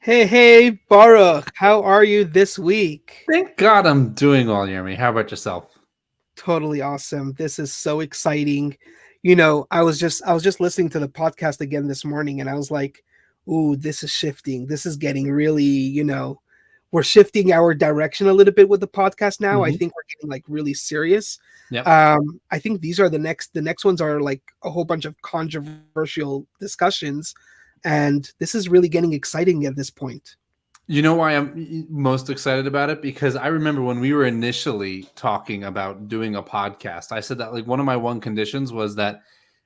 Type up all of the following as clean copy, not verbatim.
Hey, Baruch, how are you this week? Thank God I'm doing well, Jeremy. How about yourself? Totally awesome. This is so exciting. I was just listening to the podcast again this morning and I was like, "Ooh, this is shifting. This is getting really, we're shifting our direction a little bit with the podcast now. I Hmm. think we're getting like really serious. Yep. I think these are the next ones are like a whole bunch of controversial discussions, and this is really getting exciting at this point. You know why I'm most excited about it? Because I remember when we were initially talking about doing a podcast, I said that like one of my one conditions was that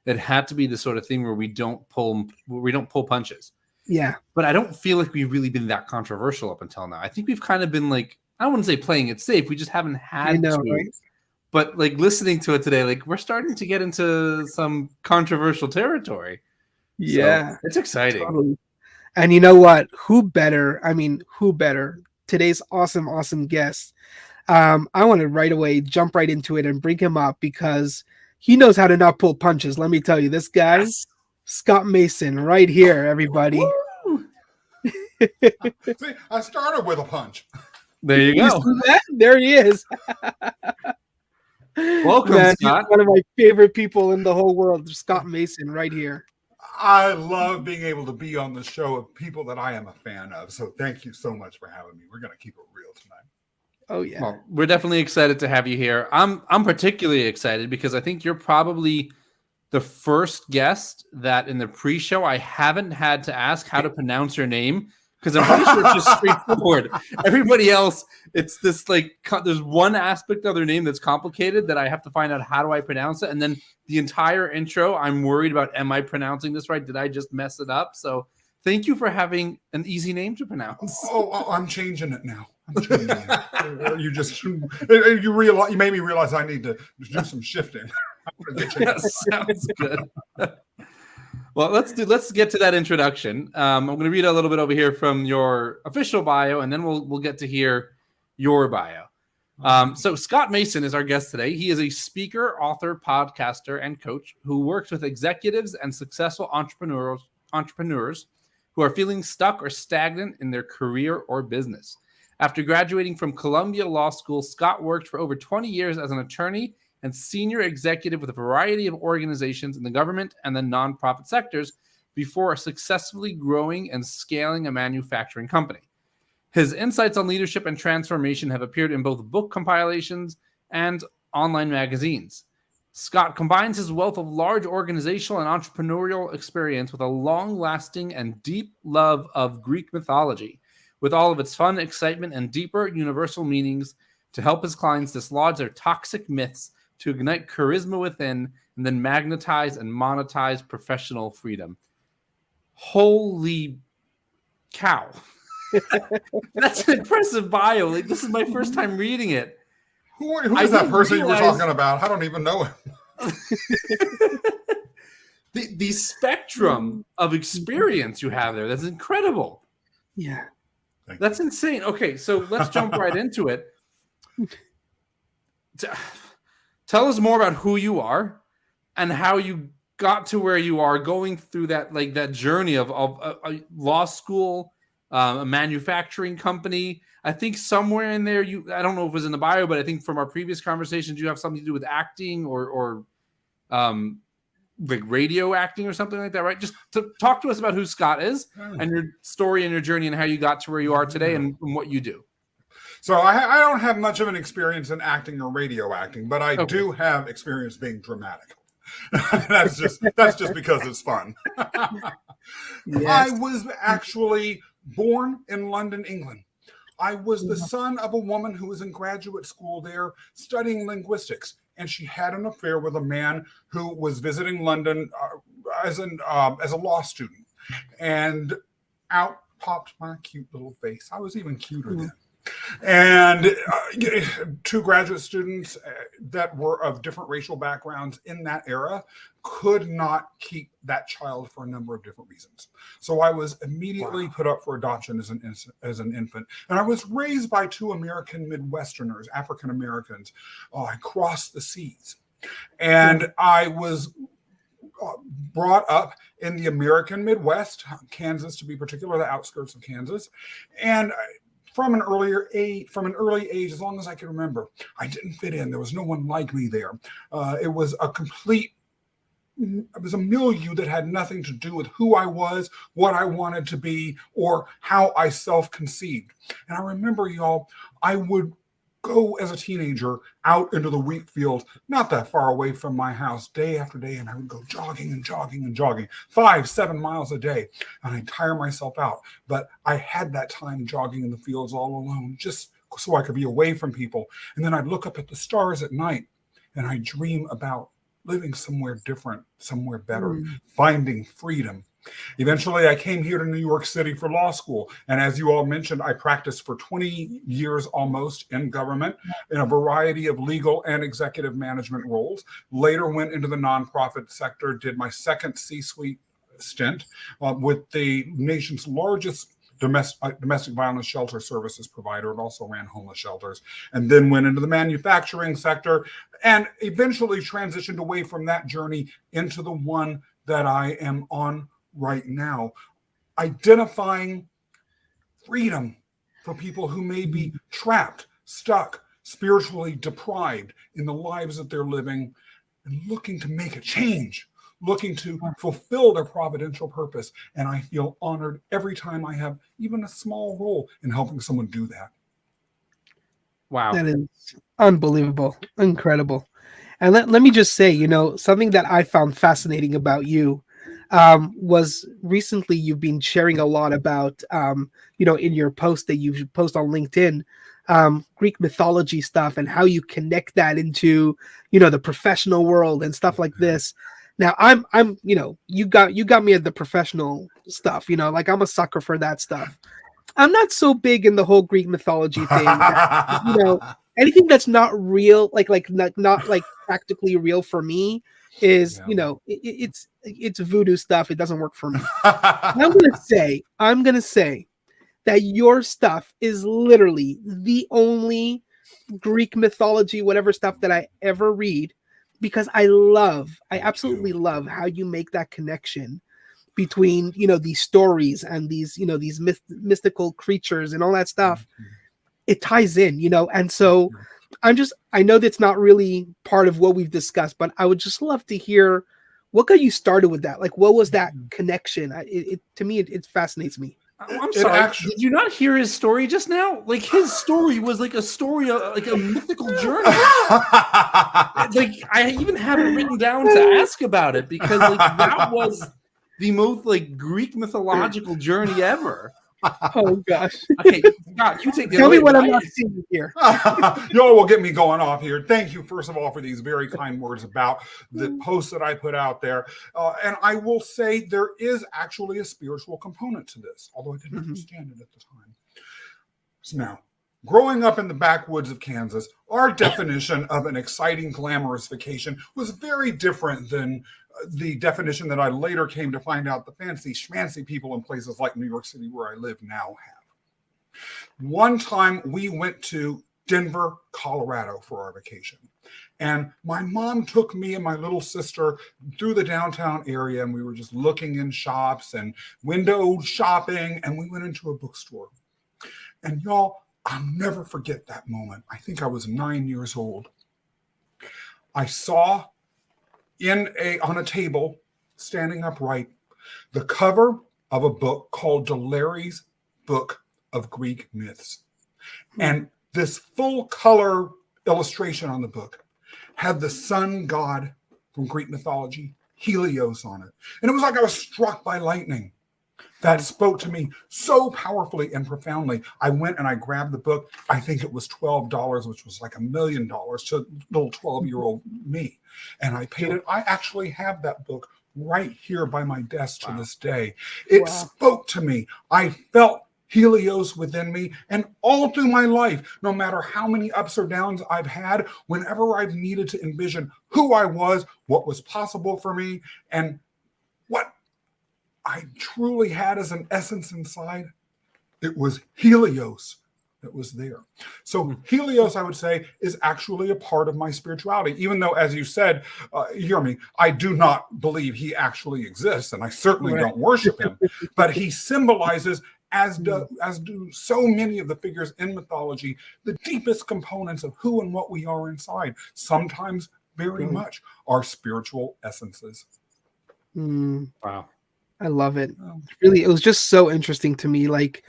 it had to be the sort of thing where we don't pull punches. Yeah, But I don't feel like we've really been that controversial up until now. I think we've kind of been like, I wouldn't say playing it safe. We just haven't I had know, to. right? But like listening to it today, like we're starting to get into some controversial territory. So Yeah, it's exciting. totally. And you know what? Who better? I mean, who better? Today's awesome guest. I want to right away jump right into it and bring him up because he knows how to not pull punches. Let me tell you, this guy, Yes. Scott Mason, right here, everybody. Woo! See, I started with a punch. There you You go. see that? There he is. Welcome, Man, he's Scott. one of my favorite people in the whole world. Scott Mason, right here. I love being able to be on the show of people that I am a fan of. So thank you so much for having me. We're going to keep it real tonight. Oh yeah. Well, we're definitely excited to have you here. I'm particularly excited because I think you're probably the first guest that in the pre-show I haven't had to ask how to pronounce your name because I'm pretty sure it's just straightforward. Everybody else, it's this like there's one aspect of their name that's complicated that I have to find out how do I pronounce it, and then the entire intro I'm worried about, am I pronouncing this right? Did I just mess it up? So thank you for having an easy name to pronounce. I'm changing it now. I'm changing it. You made me realize I need to do some shifting. Sounds good. Well, let's get to that introduction. I'm going to read a little bit over here from your official bio, and then we'll get to hear your bio. So Scott Mason is our guest today. He is a speaker, author, podcaster, and coach who works with executives and successful entrepreneurs who are feeling stuck or stagnant in their career or business. After graduating from Columbia Law School, Scott worked for over 20 years as an attorney and senior executive with a variety of organizations in the government and the nonprofit sectors before successfully growing and scaling a manufacturing company. His insights on leadership and transformation have appeared in both book compilations and online magazines. Scott combines his wealth of large organizational and entrepreneurial experience with a long-lasting and deep love of Greek mythology, with all of its fun, excitement, and deeper universal meanings to help his clients dislodge their toxic myths to ignite charisma within and then magnetize and monetize professional freedom. Holy cow. That's an impressive bio. Like, this is my first time reading it. Who is that person you were talking about? I don't even know him. the spectrum of experience you have there, that's incredible. Yeah. That's insane. Okay, so let's jump right into it. Tell us more about who you are and how you got to where you are, going through that journey of a law school, a manufacturing company. I think somewhere in there, I don't know if it was in the bio, but I think from our previous conversations, you have something to do with acting or like radio acting or something like that, right? Just to talk to us about who Scott is and your story and your journey and how you got to where you are today and what you do. So I don't have much of an experience in acting or radio acting, but I do have experience being dramatic. that's just because it's fun. Yes. I was actually born in London, England. I was the son of a woman who was in graduate school there studying linguistics, and she had an affair with a man who was visiting London as a law student. And out popped my cute little face. I was even cuter then. And two graduate students that were of different racial backgrounds in that era could not keep that child for a number of different reasons. So I was immediately put up for adoption as an infant. And I was raised by two American Midwesterners, African Americans, across the seas. And I was brought up in the American Midwest, Kansas to be particular, the outskirts of Kansas, and from an early age, as long as I can remember, I didn't fit in. There was no one like me there. It was a milieu that had nothing to do with who I was, what I wanted to be, or how I self-conceived. And I remember, y'all, I would go as a teenager out into the wheat field, not that far away from my house, day after day, and I would go jogging and jogging and jogging, 5-7 miles a day, and I'd tire myself out. But I had that time jogging in the fields all alone, just so I could be away from people. And then I'd look up at the stars at night, and I'd dream about living somewhere different, somewhere better, finding freedom. Eventually, I came here to New York City for law school. And as you all mentioned, I practiced for 20 years almost in government in a variety of legal and executive management roles. Later went into the nonprofit sector, did my second C-suite stint with the nation's largest domestic violence shelter services provider. It also ran homeless shelters, and then went into the manufacturing sector and eventually transitioned away from that journey into the one that I am on right now, identifying freedom for people who may be trapped, stuck, spiritually deprived in the lives that they're living, and looking to make a change, looking to fulfill their providential purpose. And I feel honored every time I have even a small role in helping someone do that. Wow. That is unbelievable, incredible. And let me just say, something that I found fascinating about you was recently you've been sharing a lot about, in your post that you post on LinkedIn, Greek mythology stuff and how you connect that into, the professional world and stuff like this. Now I'm, you got me at the professional stuff, like I'm a sucker for that stuff. I'm not so big in the whole Greek mythology thing. Anything that's not real, not like practically real for me is, it's voodoo stuff. It doesn't work for me. I'm gonna say that your stuff is literally the only Greek mythology, whatever stuff that I ever read, because I absolutely love how you make that connection between these stories and these these mystical creatures and all that stuff. It ties in, and so I know that's not really part of what we've discussed, but I would just love to hear what got you started with that. Like, what was that connection? To me, it fascinates me. I'm sorry. Did you not hear his story just now? Like, his story was like a story, like a mythical journey. Like, I even have it written down to ask about it because like that was the most like Greek mythological journey ever. Oh gosh. Okay, Scott, you take the Tell me what I'm not seeing here. Y'all will get me going off here. Thank you, first of all, for these very kind words about the post that I put out there. And I will say there is actually a spiritual component to this, although I didn't understand it at the time. So now, growing up in the backwoods of Kansas, our definition of an exciting, glamorous vacation was very different than the definition that I later came to find out the fancy schmancy people in places like New York City, where I live now, have. One time we went to Denver, Colorado for our vacation. And my mom took me and my little sister through the downtown area, and we were just looking in shops and window shopping, and we went into a bookstore. And y'all, I'll never forget that moment. I think I was 9 years old. I saw on a table, standing upright, the cover of a book called Delari's Book of Greek Myths. And this full color illustration on the book had the sun god from Greek mythology, Helios, on it. And it was like I was struck by lightning. That spoke to me so powerfully and profoundly. I went and I grabbed the book. I think it was $12, which was like $1 million to little 12-year-old me. And I paid it. I actually have that book right here by my desk to this day. It spoke to me. I felt Helios within me. And all through my life, no matter how many ups or downs I've had, whenever I've needed to envision who I was, what was possible for me, and what I truly had as an essence inside, it was Helios that was there. So Helios, I would say, is actually a part of my spirituality, even though, as you said, hear me, I do not believe he actually exists, and I certainly Right. don't worship him, but he symbolizes, as do so many of the figures in mythology, the deepest components of who and what we are inside, sometimes very much our spiritual essences. Wow. I love it. Really, it was just so interesting to me. Like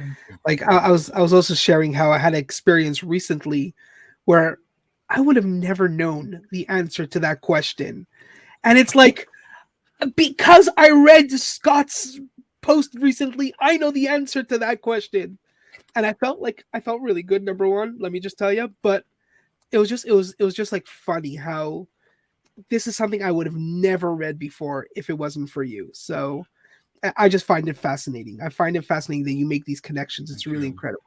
I was also sharing how I had an experience recently where I would have never known the answer to that question. And it's like, because I read Scott's post recently, I know the answer to that question. And I felt really good, number one, let me just tell you. But it was just like funny how this is something I would have never read before if it wasn't for you. So I just find it fascinating. I find it fascinating that you make these connections. It's really incredible.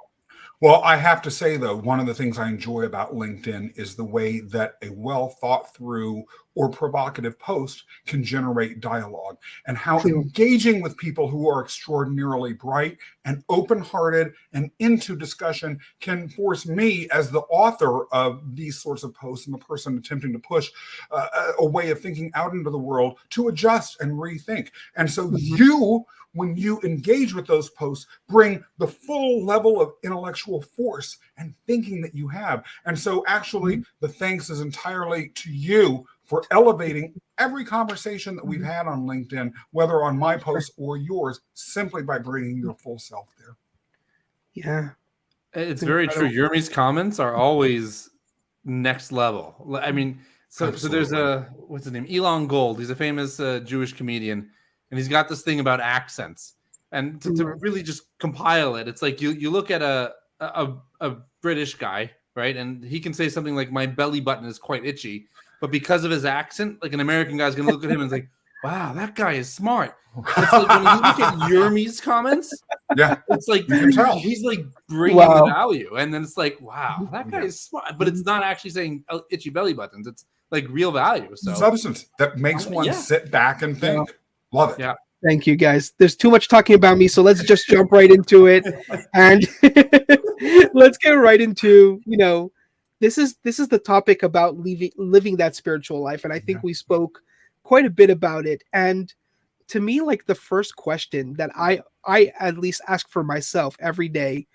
Well, I have to say, though, one of the things I enjoy about LinkedIn is the way that a well thought through or provocative post can generate dialogue, and how engaging with people who are extraordinarily bright and open-hearted and into discussion can force me, as the author of these sorts of posts and the person attempting to push a way of thinking out into the world, to adjust and rethink. And so you, when you engage with those posts, bring the full level of intellectual force and thinking that you have. And so actually, the thanks is entirely to you for elevating every conversation that we've had on LinkedIn, whether on my posts or yours, simply by bringing your full self there. Yeah. It's very true. Yermi's comments are always next level. I mean, so there's what's his name? Elon Gold. He's a famous Jewish comedian, and he's got this thing about accents. And to really just compile it, it's like you look at a British guy, right? And he can say something like, "My belly button is quite itchy," but because of his accent, like an American guy's gonna look at him and say, "Wow, that guy is smart." It's like when you look at Yermi's comments, it's like you can tell he's like bringing the value, and then it's like, wow, that guy is smart, but it's not actually saying itchy belly buttons. It's like real value. So substance that makes one sit back and think. Love it. Yeah. Thank you, guys. There's too much talking about me, so let's just jump right into it, and let's get right into, this is the topic about living that spiritual life, and I think we spoke quite a bit about it. And to me, like, the first question that I at least ask for myself every day,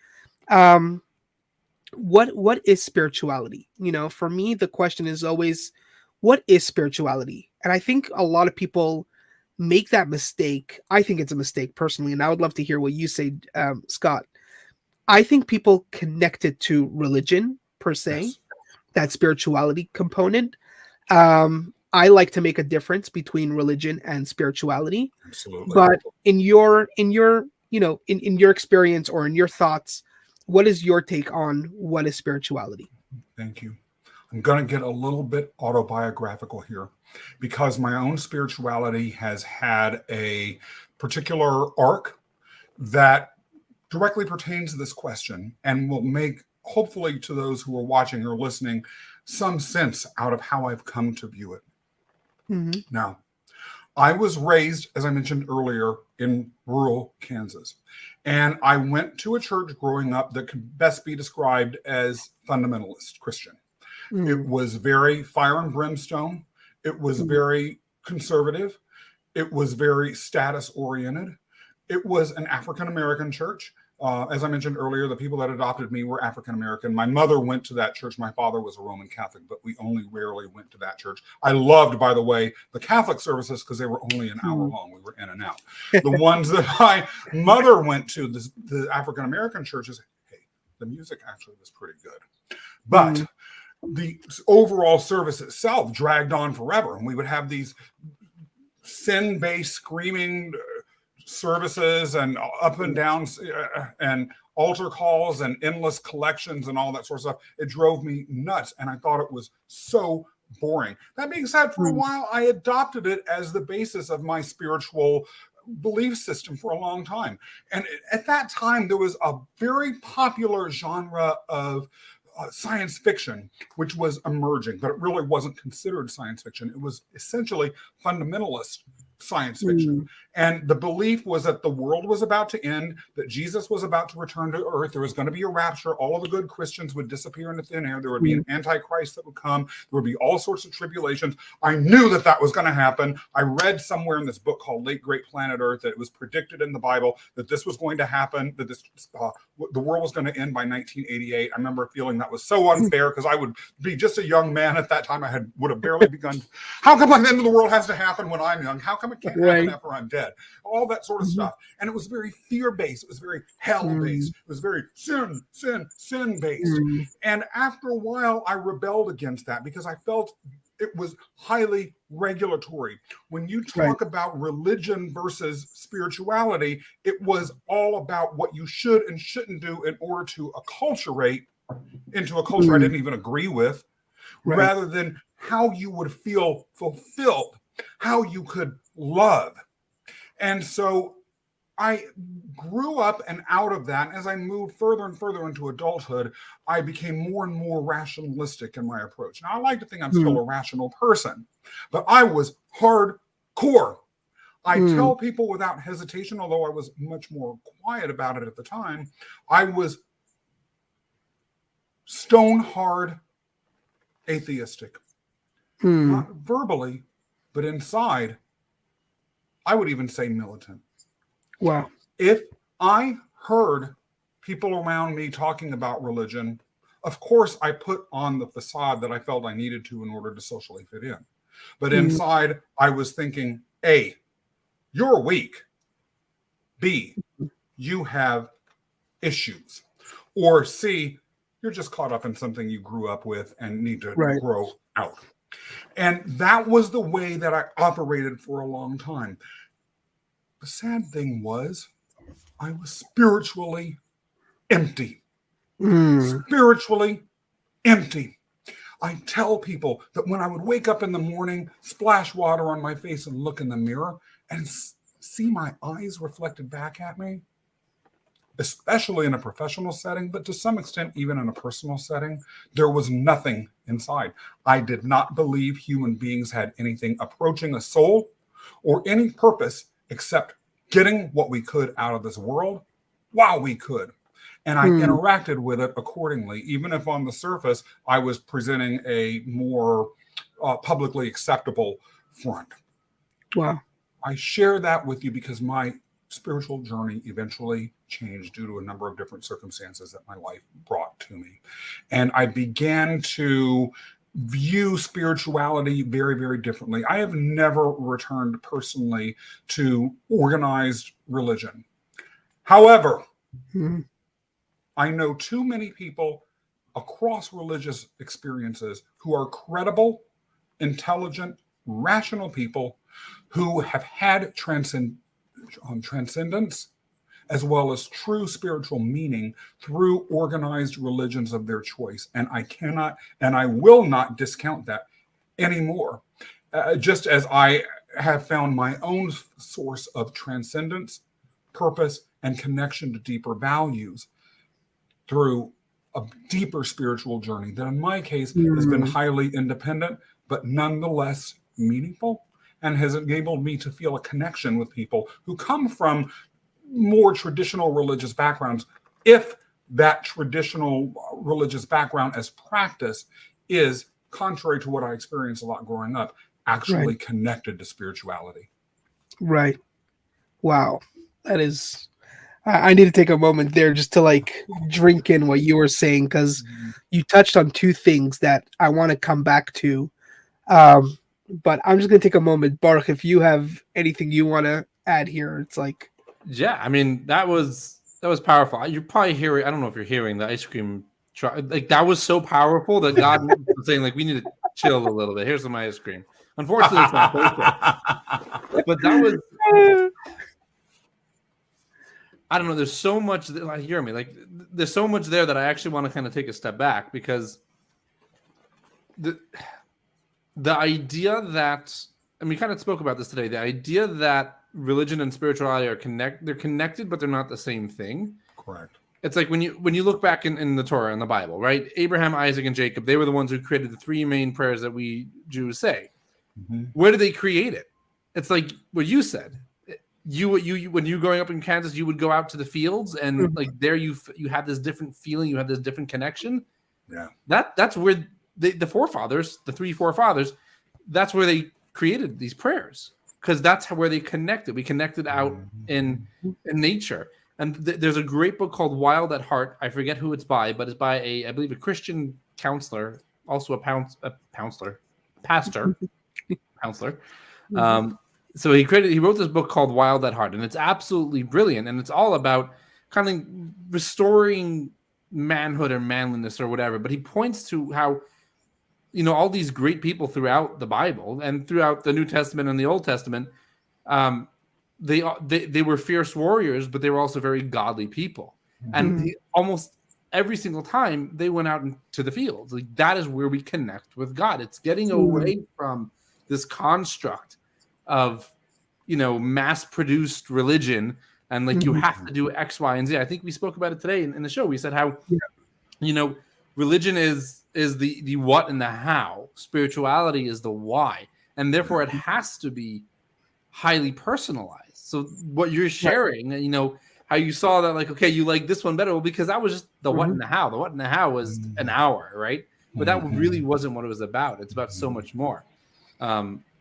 what is spirituality? For me, the question is always, what is spirituality? And I think a lot of people make that mistake. I think it's a mistake personally, and I would love to hear what you say, Scott. I think people connect it to religion per se, that spirituality component. I like to make a difference between religion and spirituality. Absolutely. But in your in your experience or in your thoughts, what is your take on what is spirituality? Thank you. I'm going to get a little bit autobiographical here, because my own spirituality has had a particular arc that directly pertains to this question and will make, hopefully to those who are watching or listening, some sense out of how I've come to view it. Now, I was raised, as I mentioned earlier, in rural Kansas, and I went to a church growing up that could best be described as fundamentalist Christian. It was very fire and brimstone. It was very conservative. It was very status oriented. It was an African-American church. As I mentioned earlier, the people that adopted me were African-American. My mother went to that church. My father was a Roman Catholic, but we only rarely went to that church. I loved, by the way, the Catholic services because they were only an hour long. We were in and out. The ones that my mother went to, the African-American churches, hey, the music actually was pretty good. But the overall service itself dragged on forever. And we would have these sin-based screaming services and up and down and altar calls and endless collections and all that sort of stuff. It drove me nuts, and I thought it was so boring. That being said, for a while, I adopted it as the basis of my spiritual belief system for a long time. And at that time, there was a very popular genre of science fiction, which was emerging, but it really wasn't considered science fiction. It was essentially fundamentalist science fiction. And the belief was that the world was about to end, that Jesus was about to return to earth. There was going to be a rapture. All of the good Christians would disappear into thin air. There would be an antichrist that would come. There would be all sorts of tribulations. I knew that that was going to happen. I read somewhere in this book called Late Great Planet Earth that it was predicted in the Bible that this was going to happen, that the world was going to end by 1988. I remember feeling that was so unfair because I would be just a young man at that time. Would have barely begun. How come like the end of the world has to happen when I'm young? How come it can't happen after I'm dead? All that sort of stuff. And it was very fear-based. It was very hell-based. It was very sin-based. And after a while, I rebelled against that because I felt it was highly regulatory. When you talk about religion versus spirituality, it was all about what you should and shouldn't do in order to acculturate into a culture I didn't even agree with, rather than how you would feel fulfilled, how you could love. And so I grew up and out of that. As I moved further and further into adulthood, I became more and more rationalistic in my approach. Now, I like to think I'm still a rational person, but I was hardcore. I tell people without hesitation, although I was much more quiet about it at the time, I was stone hard atheistic. Not verbally, but inside, I would even say militant. Wow. If I heard people around me talking about religion, of course I put on the facade that I felt I needed to in order to socially fit in. But inside, I was thinking, A, you're weak. B, you have issues. Or C, you're just caught up in something you grew up with and need to grow out. And that was the way that I operated for a long time. The sad thing was, I was spiritually empty. Spiritually empty. I tell people that when I would wake up in the morning, splash water on my face and look in the mirror and see my eyes reflected back at me, especially in a professional setting, but to some extent, even in a personal setting, there was nothing inside. I did not believe human beings had anything approaching a soul or any purpose except getting what we could out of this world while we could. And I interacted with it accordingly, even if on the surface I was presenting a more publicly acceptable front. Wow. I share that with you because my spiritual journey eventually changed due to a number of different circumstances that my life brought to me. And I began to view spirituality very, very differently. I have never returned personally to organized religion. However, I know too many people across religious experiences who are credible, intelligent, rational people who have had transcendence as well as true spiritual meaning through organized religions of their choice. And I cannot and I will not discount that anymore. Just as I have found my own source of transcendence, purpose, and connection to deeper values through a deeper spiritual journey that in my case has been highly independent, but nonetheless meaningful, and has enabled me to feel a connection with people who come from more traditional religious backgrounds, if that traditional religious background as practice is, contrary to what I experienced a lot growing up, actually connected to spirituality. Right. Wow. That is, I need to take a moment there just to like drink in what you were saying, because you touched on two things that I want to come back to. But I'm just going to take a moment. Baruch, if you have anything you want to add here, it's like. Yeah, I mean, that was powerful. You're probably hearing, I don't know if you're hearing the ice cream truck. Like, that was so powerful that God was saying, like, we need to chill a little bit. Here's some ice cream. Unfortunately, it's not Thursday. But that was, I don't know, there's so much, like, hear me, like, there's so much there that I actually want to kind of take a step back, because the idea that, and we kind of spoke about this today, the idea that religion and spirituality are they're connected, but they're not the same thing. Correct. It's like when you look back in the Torah, in the Bible, right? Abraham, Isaac, and Jacob, they were the ones who created the three main prayers that we Jews say. Where did they create it? It's like what you said. you when you were growing up in Kansas, you would go out to the fields, and Mhm. like there you had this different feeling, you had this different connection. Yeah. That's where the forefathers, the three forefathers, that's where they created these prayers, because that's where they connected. We connected out in nature. And there's a great book called Wild at Heart. I forget who it's by, but it's by I believe a Christian counselor, also a pastor. Counselor. Mhm. So he wrote this book called Wild at Heart, and it's absolutely brilliant, and it's all about kind of restoring manhood or manliness or whatever. But he points to how, all these great people throughout the Bible and throughout the New Testament and the Old Testament, they were fierce warriors, but they were also very godly people. And Mhm. almost every single time they went out into the fields, like that is where we connect with God. It's getting away from this construct of, mass-produced religion, and like you have to do X, Y, and Z. I think we spoke about it today in the show. We said how, religion is the what and the how. Spirituality is the why, and therefore it has to be highly personalized. So what you're sharing, how you saw that, like, okay, you like this one better, well, because that was just the what and the how. The what and the how was an hour, right? But that really wasn't what it was about. It's about so much more.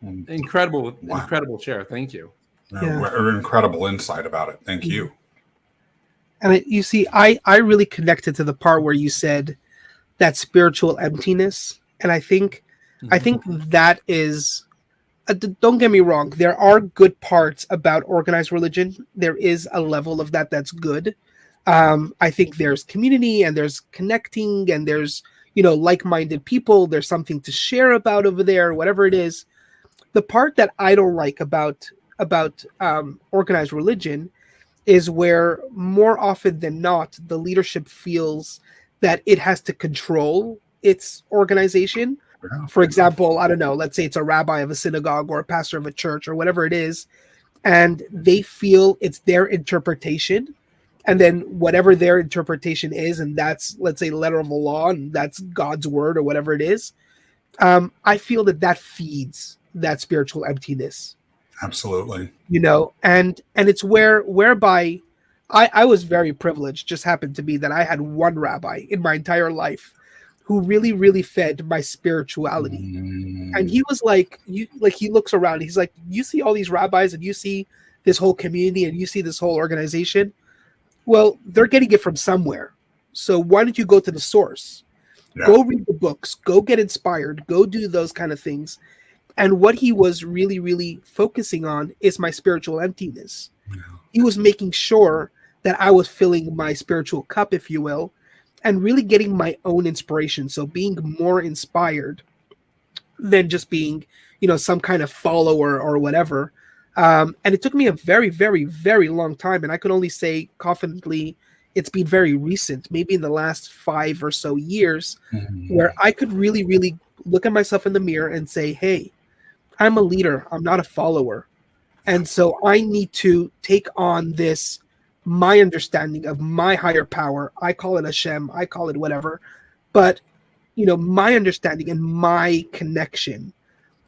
Incredible share. Thank you. Incredible insight about it. Thank you. And you see, I really connected to the part where you said that spiritual emptiness, and I think that is. Don't get me wrong. There are good parts about organized religion. There is a level of that's good. I think there's community and there's connecting and there's like-minded people. There's something to share about over there, whatever it is. The part that I don't like about organized religion is where more often than not the leadership feels that it has to control its organization. For example, I don't know, let's say it's a rabbi of a synagogue or a pastor of a church or whatever it is, and they feel it's their interpretation, and then whatever their interpretation is, and that's, let's say, letter of the law, and that's God's word or whatever it is. I feel that feeds that spiritual emptiness. Absolutely. And it's whereby I was very privileged. Just happened to be that I had one rabbi in my entire life who really, really fed my spirituality. And he was like, he looks around, he's like, you see all these rabbis and you see this whole community and you see this whole organization. Well, they're getting it from somewhere. So why don't you go to the source? Yeah. Go read the books, go get inspired, go do those kind of things. And what he was really, really focusing on is my spiritual emptiness. Yeah. He was making sure that I was filling my spiritual cup, if you will, and really getting my own inspiration. So being more inspired than just being, some kind of follower or whatever. And it took me a very, very, very long time. And I could only say confidently, it's been very recent, maybe in the last 5 or so years, where I could really, really look at myself in the mirror and say, hey, I'm a leader. I'm not a follower. And so I need to take on this, my understanding of my higher power. I call it Hashem. I call it whatever. But, my understanding and my connection.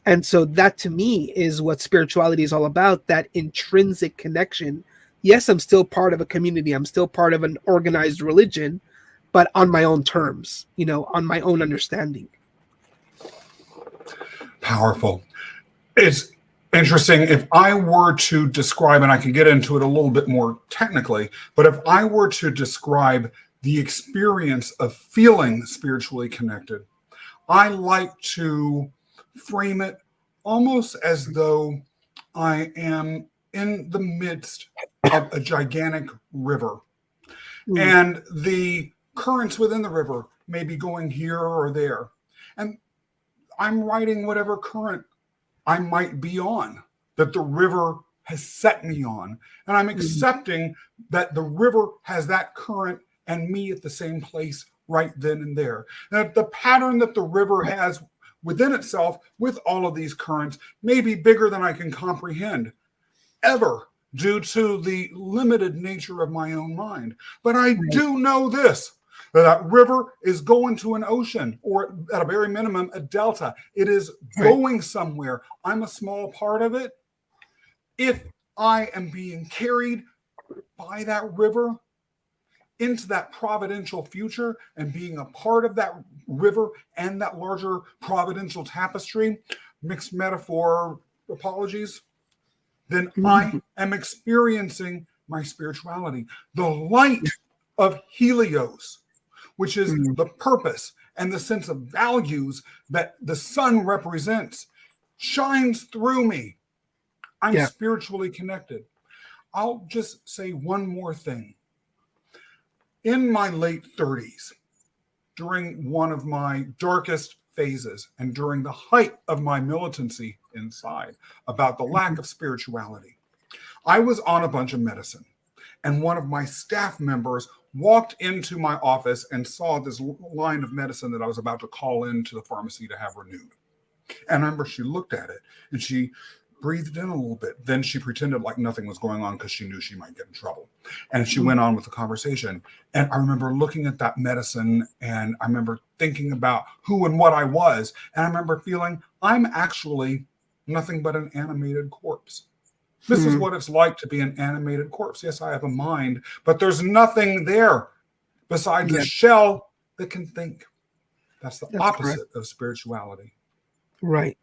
And so that to me is what spirituality is all about, that intrinsic connection. Yes, I'm still part of a community. I'm still part of an organized religion, but on my own terms, on my own understanding. Powerful. It's interesting. If I were to describe, and I can get into it a little bit more technically, but if I were to describe the experience of feeling spiritually connected, I like to frame it almost as though I am in the midst of a gigantic river. And the currents within the river may be going here or there. And I'm riding whatever current I might be on, that the river has set me on. And I'm accepting that the river has that current and me at the same place right then and there. That the pattern that the river has within itself with all of these currents may be bigger than I can comprehend ever, due to the limited nature of my own mind. But I do know this, that river is going to an ocean, or at a very minimum, a delta. It is going somewhere. I'm a small part of it. If I am being carried by that river into that providential future and being a part of that river and that larger providential tapestry, mixed metaphor, apologies, then I am experiencing my spirituality. The light of Helios, which is the purpose and the sense of values that the sun represents, shines through me. I'm spiritually connected. I'll just say one more thing. In my late 30s, during one of my darkest phases and during the height of my militancy inside about the lack of spirituality, I was on a bunch of medicine. And one of my staff members walked into my office and saw this line of medicine that I was about to call into the pharmacy to have renewed. And I remember she looked at it and she breathed in a little bit. Then she pretended like nothing was going on because she knew she might get in trouble. And she went on with the conversation. And I remember looking at that medicine and I remember thinking about who and what I was. And I remember feeling I'm actually nothing but an animated corpse. This is what it's like to be an animated corpse. Yes, I have a mind, but there's nothing there besides a shell that can think. That's the opposite of spirituality. Right.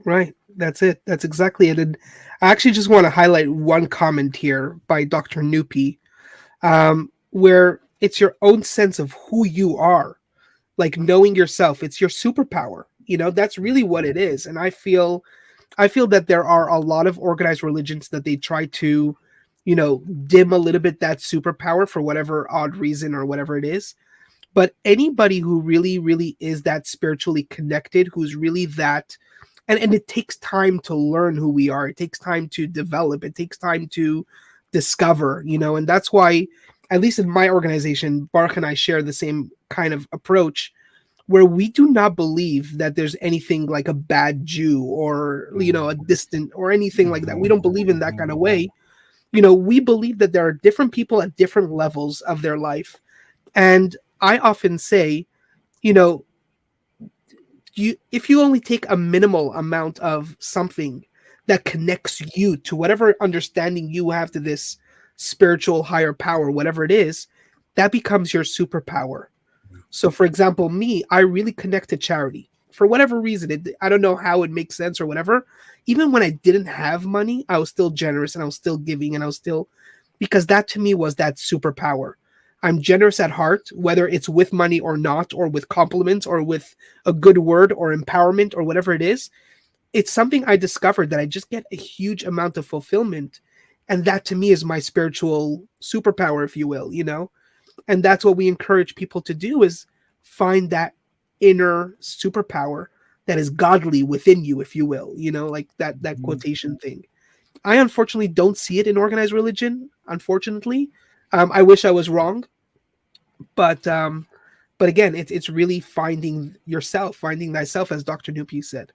Right. That's it. That's exactly it. And I actually just want to highlight one comment here by Dr. Nupi, where it's your own sense of who you are, like knowing yourself. It's your superpower. That's really what it is. And I feel that there are a lot of organized religions that they try to, dim a little bit that superpower for whatever odd reason or whatever it is. But anybody who really, really is that spiritually connected, who's really that, and it takes time to learn who we are. It takes time to develop. It takes time to discover, and that's why, at least in my organization, Baruch and I share the same kind of approach where we do not believe that there's anything like a bad Jew or, a distant or anything like that. We don't believe in that kind of way. We believe that there are different people at different levels of their life. And I often say, if you only take a minimal amount of something that connects you to whatever understanding you have to this spiritual higher power, whatever it is, that becomes your superpower. So, for example, me, I really connect to charity for whatever reason. I don't know how it makes sense or whatever. Even when I didn't have money, I was still generous and I was still giving and I was still, because that to me was that superpower. I'm generous at heart, whether it's with money or not, or with compliments or with a good word or empowerment or whatever it is. It's something I discovered that I just get a huge amount of fulfillment. And that to me is my spiritual superpower, if you will, And that's what we encourage people to do, is find that inner superpower that is godly within you, if you will, like that quotation thing. I unfortunately don't see it in organized religion, unfortunately. I wish I was wrong, but again, it's really finding yourself, finding thyself, as Dr. Nupi said.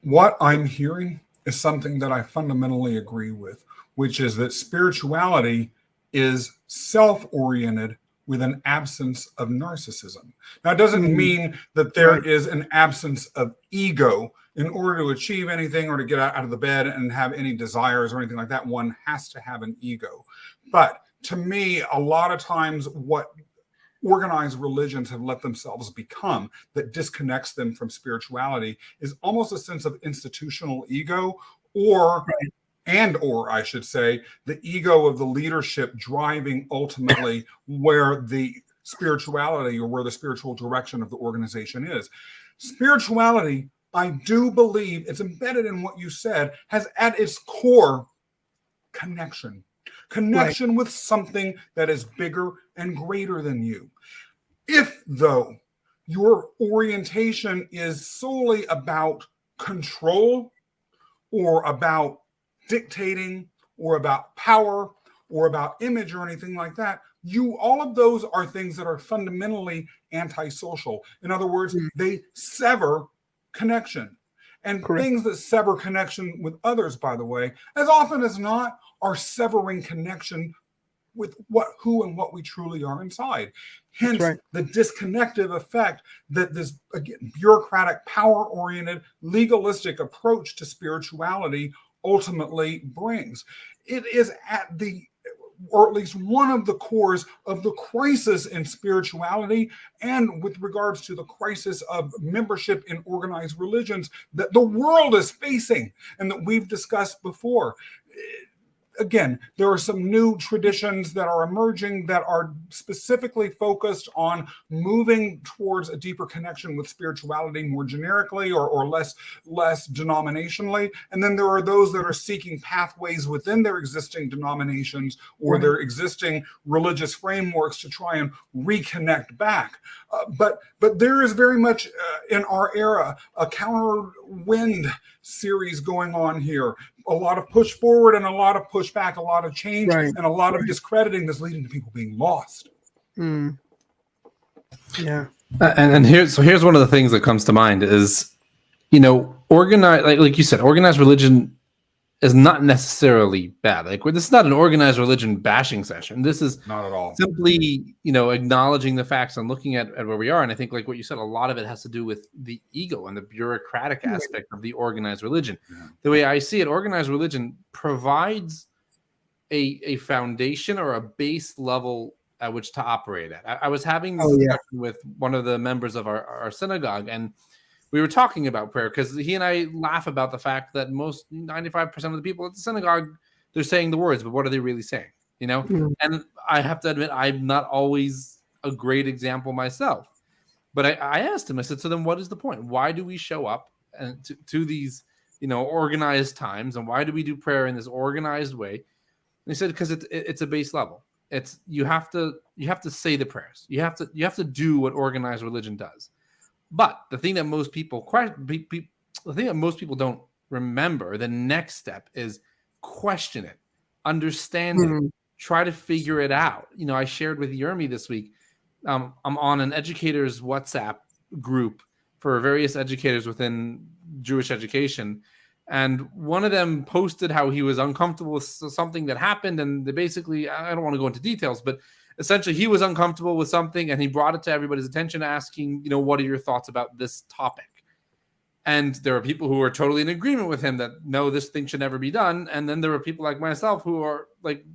What I'm hearing is something that I fundamentally agree with, which is that spirituality is self-oriented with an absence of narcissism. Now, it doesn't mean that there is an absence of ego. In order to achieve anything or to get out of the bed and have any desires or anything like that, one has to have an ego. But to me, a lot of times what organized religions have let themselves become that disconnects them from spirituality is almost a sense of institutional ego, or I should say, the ego of the leadership driving ultimately where the spirituality or where the spiritual direction of the organization is. Spirituality, I do believe, it's embedded in what you said, has at its core connection with something that is bigger and greater than you. If, though, your orientation is solely about control or about dictating or about power or about image or anything like that, all of those are things that are fundamentally antisocial. In other words, they sever connection. And things that sever connection with others, by the way, as often as not, are severing connection with who and what we truly are inside. Hence, the disconnective effect that this, again, bureaucratic, power-oriented, legalistic approach to spirituality ultimately brings. It is at the, or at least one of the cores of the crisis in spirituality, and with regards to the crisis of membership in organized religions that the world is facing and that we've discussed before. Again, there are some new traditions that are emerging that are specifically focused on moving towards a deeper connection with spirituality more generically, or less denominationally. And then there are those that are seeking pathways within their existing denominations or their existing religious frameworks to try and reconnect back. But there is very much in our era a counterwind series going on here. A lot of push forward and a lot of push back, a lot of change and a lot of discrediting that's leading to people being lost. Yeah. And here's one of the things that comes to mind is, organized, like you said, organized religion is not necessarily bad. Like, this is not an organized religion bashing session. This is not at all simply, acknowledging the facts and looking at where we are. And I think, like what you said, a lot of it has to do with the ego and the bureaucratic aspect of the organized religion. The way I see it, organized religion provides a foundation or a base level at which to operate at. I was having this discussion with one of the members of our synagogue, and we were talking about prayer because he and I laugh about the fact that 95% of the people at the synagogue, they're saying the words, but what are they really saying? And I have to admit, I'm not always a great example myself. But I asked him, I said, so then what is the point? Why do we show up and to these, organized times? And why do we do prayer in this organized way? And he said, because it's a base level. It's you have to say the prayers. You have to do what organized religion does. But the thing that most people don't remember, the next step is question it, understand it, try to figure it out. I shared with Yermi this week. I'm on an educators WhatsApp group for various educators within Jewish education. And one of them posted how he was uncomfortable with something that happened. And they basically, I don't want to go into details, but essentially he was uncomfortable with something and he brought it to everybody's attention asking, what are your thoughts about this topic? And there are people who are totally in agreement with him that no, this thing should never be done. And then there are people like myself who are like,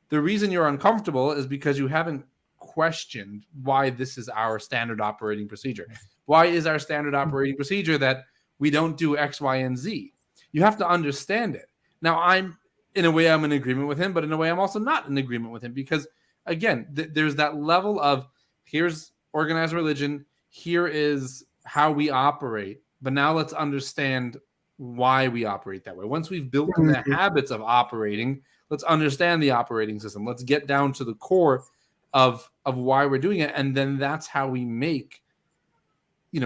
the reason you're uncomfortable is because you haven't questioned why this is our standard operating procedure. Why is our standard operating procedure that we don't do X, Y, and Z? You have to understand it. Now, in a way, I'm in agreement with him, but in a way, I'm also not in agreement with him because, again, there's that level of here's organized religion, here is how we operate, but now let's understand why we operate that way. Once we've built in the habits of operating, let's understand the operating system. Let's get down to the core of why we're doing it, and then that's how we make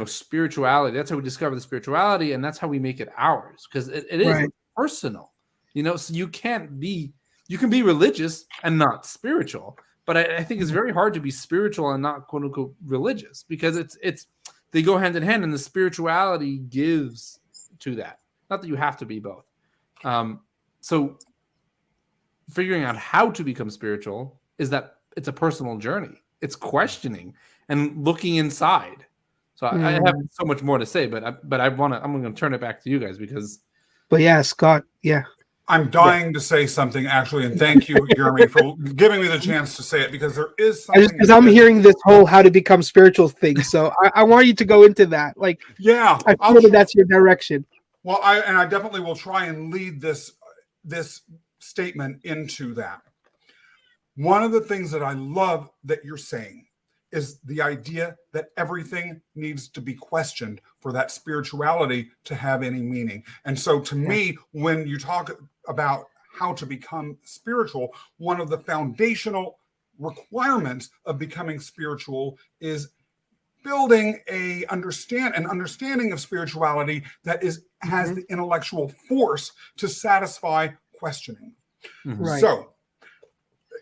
spirituality. That's how we discover the spirituality, and that's how we make it ours, because it is personal. So you can be religious and not spiritual, but I think it's very hard to be spiritual and not quote unquote religious, because it's they go hand in hand, and the spirituality gives to that. Not that you have to be both. So figuring out how to become spiritual is that it's a personal journey. It's questioning and looking inside. So I have so much more to say, but I'm going to turn it back to you guys because. But yeah, Scott. Yeah. I'm dying to say something actually, and thank you, Jeremy, for giving me the chance to say it, because there is something. Because I'm hearing this whole how to become spiritual thing, so I want you to go into that. Like, yeah, I feel that's your direction. Well, I definitely will try and lead this statement into that. One of the things that I love that you're saying is the idea that everything needs to be questioned for that spirituality to have any meaning. And so to me, when you talk about how to become spiritual, one of the foundational requirements of becoming spiritual is building an understanding of spirituality that has the intellectual force to satisfy questioning. Right. So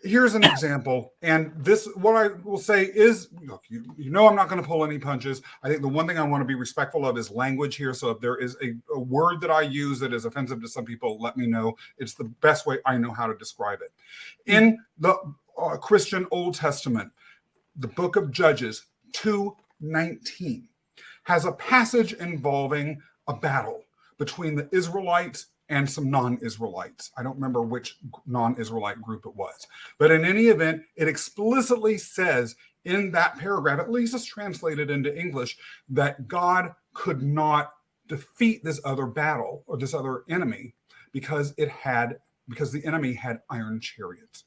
here's an example, and this, what I will say is, look, I'm not going to pull any punches. I think the one thing I want to be respectful of is language here. So if there is a word that I use that is offensive to some people, let me know. It's the best way I know how to describe it. In the Christian Old Testament, the book of Judges 2:19 has a passage involving a battle between the Israelites and some non-Israelites. I don't remember which non-Israelite group it was. But in any event, it explicitly says in that paragraph, at least it's translated into English, that God could not defeat this other battle or this other enemy because the enemy had iron chariots.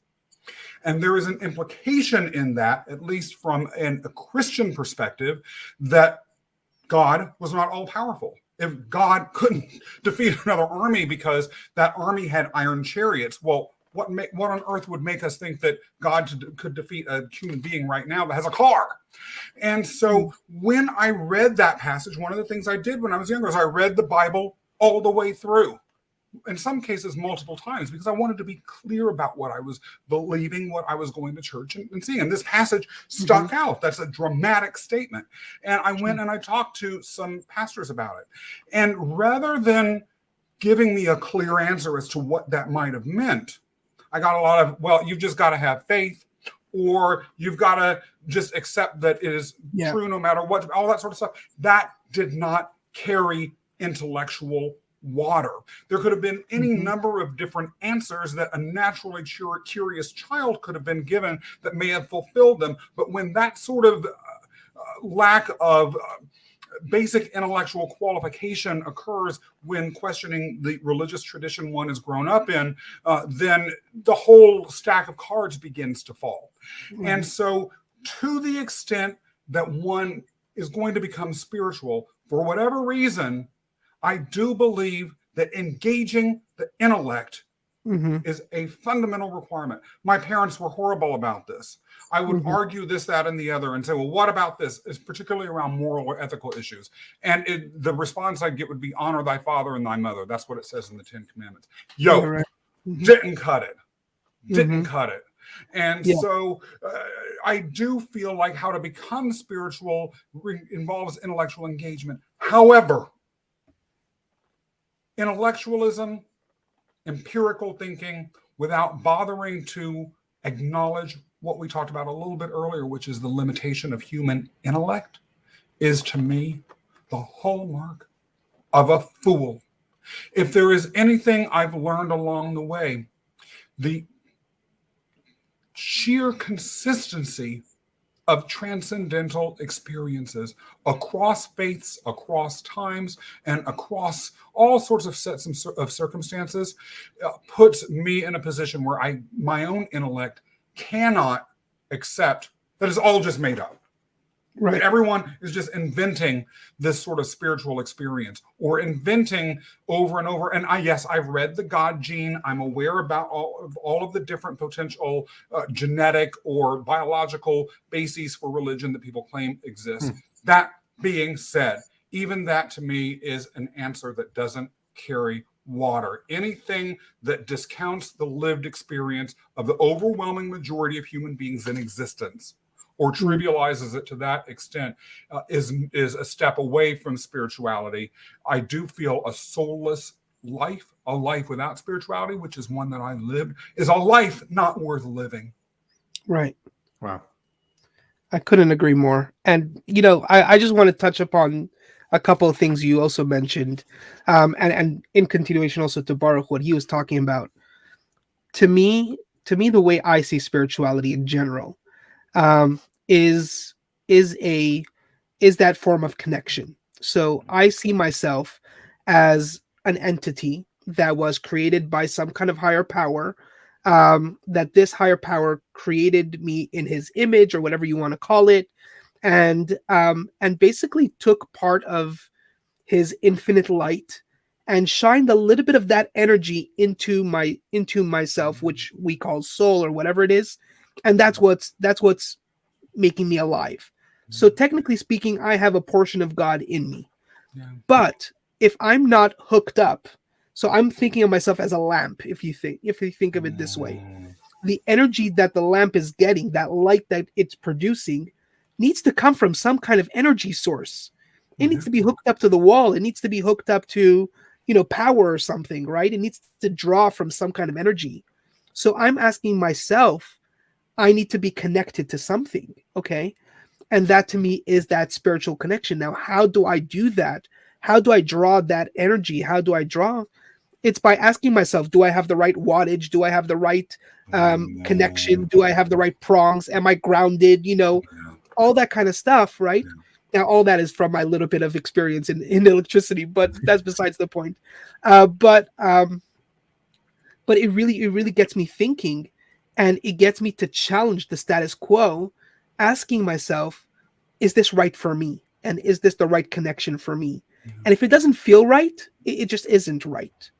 And there is an implication in that, at least from a Christian perspective, that God was not all powerful. If God couldn't defeat another army because that army had iron chariots, well, what on earth would make us think that God could defeat a human being right now that has a car? And so when I read that passage, one of the things I did when I was younger is I read the Bible all the way through. In some cases, multiple times, because I wanted to be clear about what I was believing, what I was going to church and seeing. And this passage stuck out. That's a dramatic statement. And I went and I talked to some pastors about it. And rather than giving me a clear answer as to what that might have meant, I got a lot of, well, you've just got to have faith, or you've got to just accept that it is true no matter what, all that sort of stuff. That did not carry intellectual water. There could have been any number of different answers that a naturally curious child could have been given that may have fulfilled them. But when that sort of lack of basic intellectual qualification occurs when questioning the religious tradition one has grown up in, then the whole stack of cards begins to fall. And so to the extent that one is going to become spiritual, for whatever reason, I do believe that engaging the intellect is a fundamental requirement. My parents were horrible about this. I would argue this, that, and the other and say, well, what about this? It's particularly around moral or ethical issues. And the response I'd get would be honor thy father and thy mother. That's what it says in the 10 Commandments. Didn't cut it. Didn't cut it. And so I do feel like how to become spiritual involves intellectual engagement. However, intellectualism, empirical thinking, without bothering to acknowledge what we talked about a little bit earlier, which is the limitation of human intellect, is to me the hallmark of a fool. If there is anything I've learned along the way, the sheer consistency of transcendental experiences across faiths, across times, and across all sorts of sets of circumstances puts me in a position where my own intellect cannot accept that it's all just made up. Right. That everyone is just inventing this sort of spiritual experience or inventing over and over. And I've read the God Gene. I'm aware about all of the different potential genetic or biological bases for religion that people claim exist. That being said, even that to me is an answer that doesn't carry water. Anything that discounts the lived experience of the overwhelming majority of human beings in existence or trivializes it to that extent is a step away from spirituality. I do feel a soulless life, a life without spirituality, which is one that I lived, is a life not worth living. Right. Wow. I couldn't agree more. And, I just want to touch upon a couple of things you also mentioned. And in continuation also to Baruch, what he was talking about. To me, the way I see spirituality in general, is that form of connection. So I see myself as an entity that was created by some kind of higher power, that this higher power created me in his image or whatever you want to call it, and basically took part of his infinite light and shined a little bit of that energy into myself, which we call soul or whatever it is, and that's what's making me alive. So technically speaking, I have a portion of God in me. Yeah. But if I'm not hooked up, so I'm thinking of myself as a lamp, if you think of it this way, the energy that the lamp is getting, that light that it's producing, needs to come from some kind of energy source. It needs to be hooked up to the wall. It needs to be hooked up to, power or something, right? It needs to draw from some kind of energy. So I'm asking myself, I need to be connected to something, okay? And that to me is that spiritual connection. Now, how do I do that? How do I draw that energy? How do I draw It's by asking myself, do I have the right wattage? Do I have the right connection? Do I have the right prongs? Am I grounded? All that kind of stuff, right? Now, all that is from my little bit of experience in electricity, but that's besides the point. But it really gets me thinking, and it gets me to challenge the status quo, asking myself, is this right for me? And is this the right connection for me? And if it doesn't feel right, it just isn't right.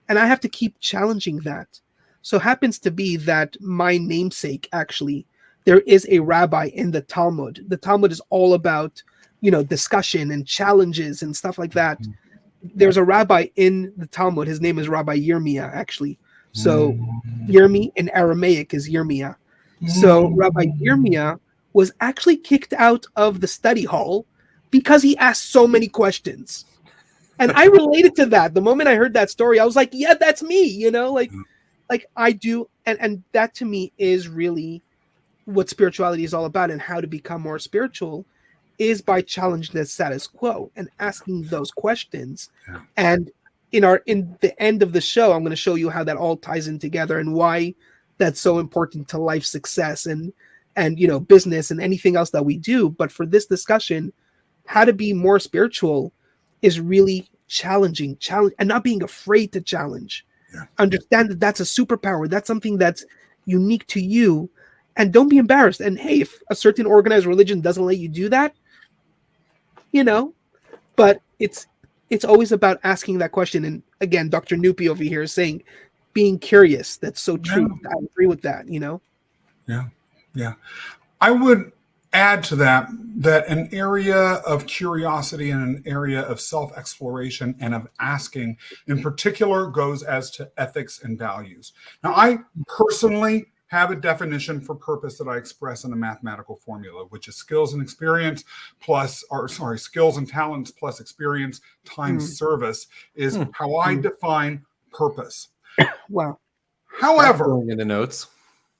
And I have to keep challenging that. So happens to be that my namesake, actually, there is a rabbi in the Talmud. The Talmud is all about, discussion and challenges and stuff like that. There's a rabbi in the Talmud. His name is Rabbi Yirmiyah, actually. So Yirmi in Aramaic is Yirmiyah. So Rabbi Yirmiyah was actually kicked out of the study hall because he asked so many questions. And I related to that. The moment I heard that story, I was like, yeah, that's me, like I do. And that to me is really what spirituality is all about, and how to become more spiritual is by challenging the status quo and asking those questions. Yeah. And in the end of the show, I'm going to show you how that all ties in together and why that's so important to life success and business and anything else that we do. But for this discussion, how to be more spiritual is really challenge and not being afraid to challenge. Yeah. Understand that that's a superpower. That's something that's unique to you, and don't be embarrassed. And hey, if a certain organized religion doesn't let you do that, but it's always about asking that question. And again, Dr. Nupi over here is saying being curious. That's so true. I agree with that, Yeah. I would add to that an area of curiosity and an area of self-exploration and of asking in particular goes as to ethics and values. Now, I personally have a definition for purpose that I express in a mathematical formula, which is skills and experience skills and talents plus experience times service is how I define purpose. Wow. However, going in the notes.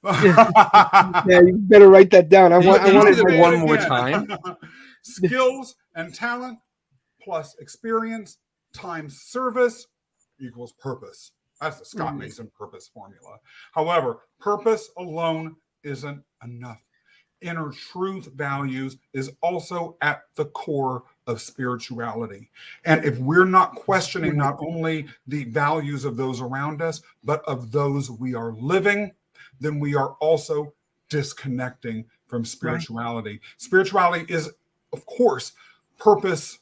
Yeah, you better write that down. I want it one more time. Skills and talent plus experience times service equals purpose. That's the Scott Mason purpose formula. However, purpose alone isn't enough. Inner truth values is also at the core of spirituality. And if we're not questioning not only the values of those around us, but of those we are living, then we are also disconnecting from spirituality. Right. Spirituality is, of course, purpose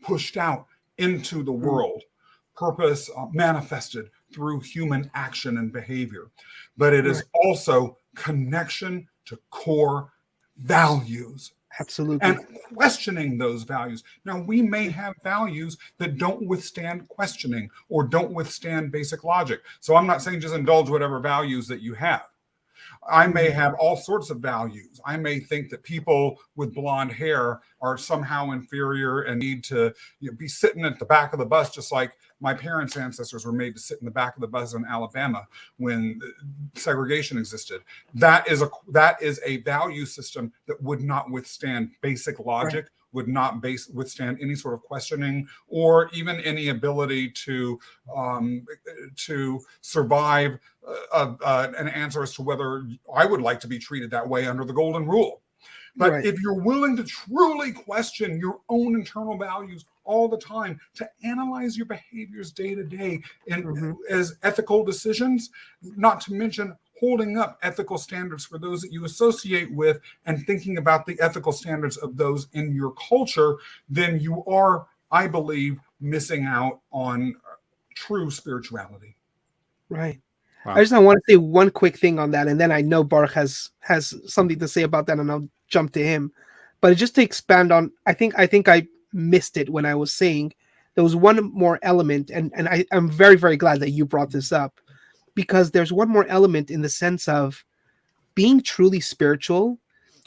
pushed out into the world, purpose manifested through human action and behavior. But it is also connection to core values. Absolutely. And questioning those values. Now, we may have values that don't withstand questioning or don't withstand basic logic. So I'm not saying just indulge whatever values that you have. I may have all sorts of values. I may think that people with blonde hair are somehow inferior and need to be sitting at the back of the bus, just like my parents' ancestors were made to sit in the back of the bus in Alabama when segregation existed. That is a value system that would not withstand basic logic, would not withstand any sort of questioning or even any ability to survive an answer as to whether I would like to be treated that way under the golden rule. But if you're willing to truly question your own internal values all the time, to analyze your behaviors day to day as ethical decisions, not to mention holding up ethical standards for those that you associate with and thinking about the ethical standards of those in your culture, then you are, I believe, missing out on true spirituality. Right. Wow. I want to say one quick thing on that, and then I know Baruch has something to say about that, and I'll jump to him. But just to expand on, I think I missed it when I was saying there was one more element, and I'm very, very glad that you brought this up, because there's one more element in the sense of being truly spiritual.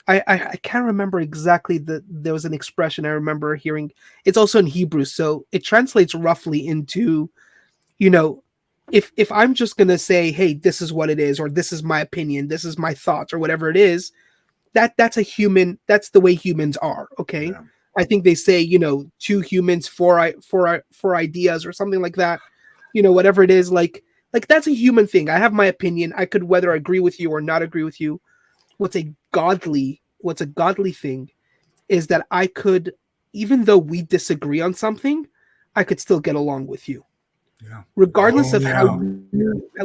I can't remember exactly there was an expression I remember hearing. It's also in Hebrew, so it translates roughly into, if I'm just gonna say, hey, this is what it is, or this is my opinion, this is my thoughts, or whatever it is, that's the way humans are. Okay. Yeah. I think they say, 2 humans, four ideas, or something like that. whatever it is, like that's a human thing. I have my opinion. I could whether agree with you or not agree with you. What's a godly thing is that I could, even though we disagree on something, I could still get along with you. Yeah. Regardless Oh, of how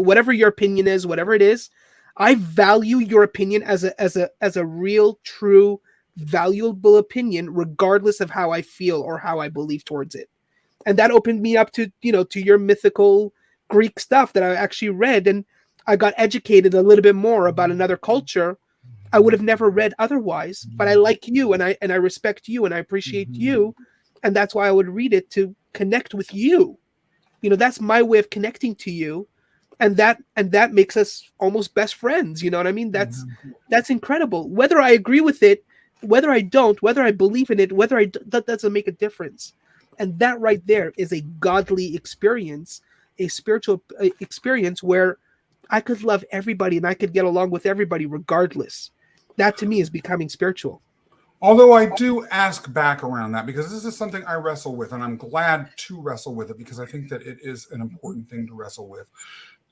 whatever your opinion is, whatever it is, I value your opinion as a real, true, valuable opinion, regardless of how I feel or how I believe towards it. And that opened me up to to your mythical Greek stuff that I actually read, and I got educated a little bit more about another culture I would have never read otherwise. But I like you, and I respect you, and I appreciate you, and that's why I would read it, to connect with you. That's my way of connecting to you, and that makes us almost best friends. You know what I mean? That's incredible. Whether I agree with it, whether I don't, whether I believe in it, that doesn't make a difference. And that right there is a godly experience, a spiritual experience where I could love everybody and I could get along with everybody regardless. That to me is becoming spiritual. Although I do ask back around that, because this is something I wrestle with, and I'm glad to wrestle with it because I think that it is an important thing to wrestle with.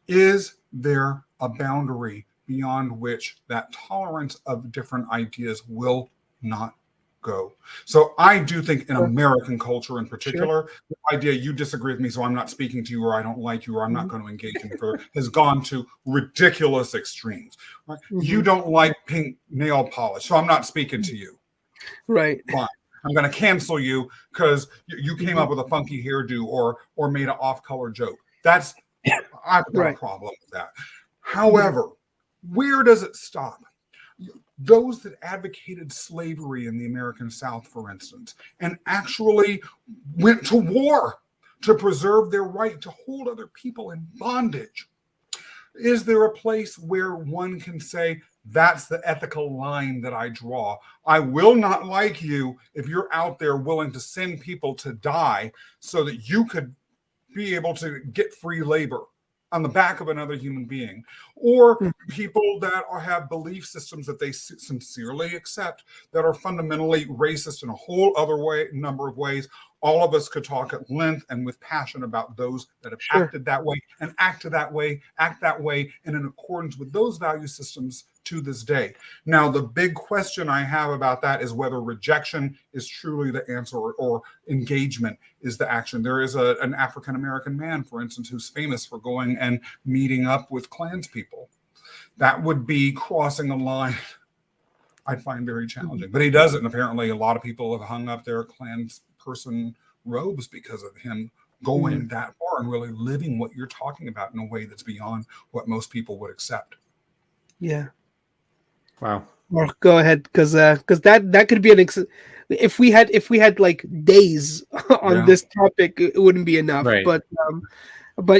Is there a boundary beyond which that tolerance of different ideas will not go? So I do think in American culture in particular, the idea you disagree with me, so I'm not speaking to you, or I don't like you, or I'm not going to engage in further, has gone to ridiculous extremes. Right? You don't like pink nail polish, so I'm not speaking to you. Right. Fine. I'm going to cancel you because you came up with a funky hairdo or made an off-color joke. I've got a problem with that. However, where does it stop? Those that advocated slavery in the American South, for instance, and actually went to war to preserve their right to hold other people in bondage. Is there a place where one can say, that's the ethical line that I draw? I will not like you if you're out there willing to send people to die so that you could be able to get free labor on the back of another human being, or people that have belief systems that they sincerely accept that are fundamentally racist in a whole other number of ways. All of us could talk at length and with passion about those that have acted that way and act that way, and in accordance with those value systems to this day. Now, the big question I have about that is whether rejection is truly the answer or engagement is the action. There is an African-American man, for instance, who's famous for going and meeting up with Klans people. That would be crossing a line I'd find very challenging. But he does it, and apparently a lot of people have hung up their Klans person robes because of him going that far and really living what you're talking about in a way that's beyond what most people would accept. Yeah. Wow. Well, go ahead, because that could be if we had like days on this topic, it wouldn't be enough. Right. But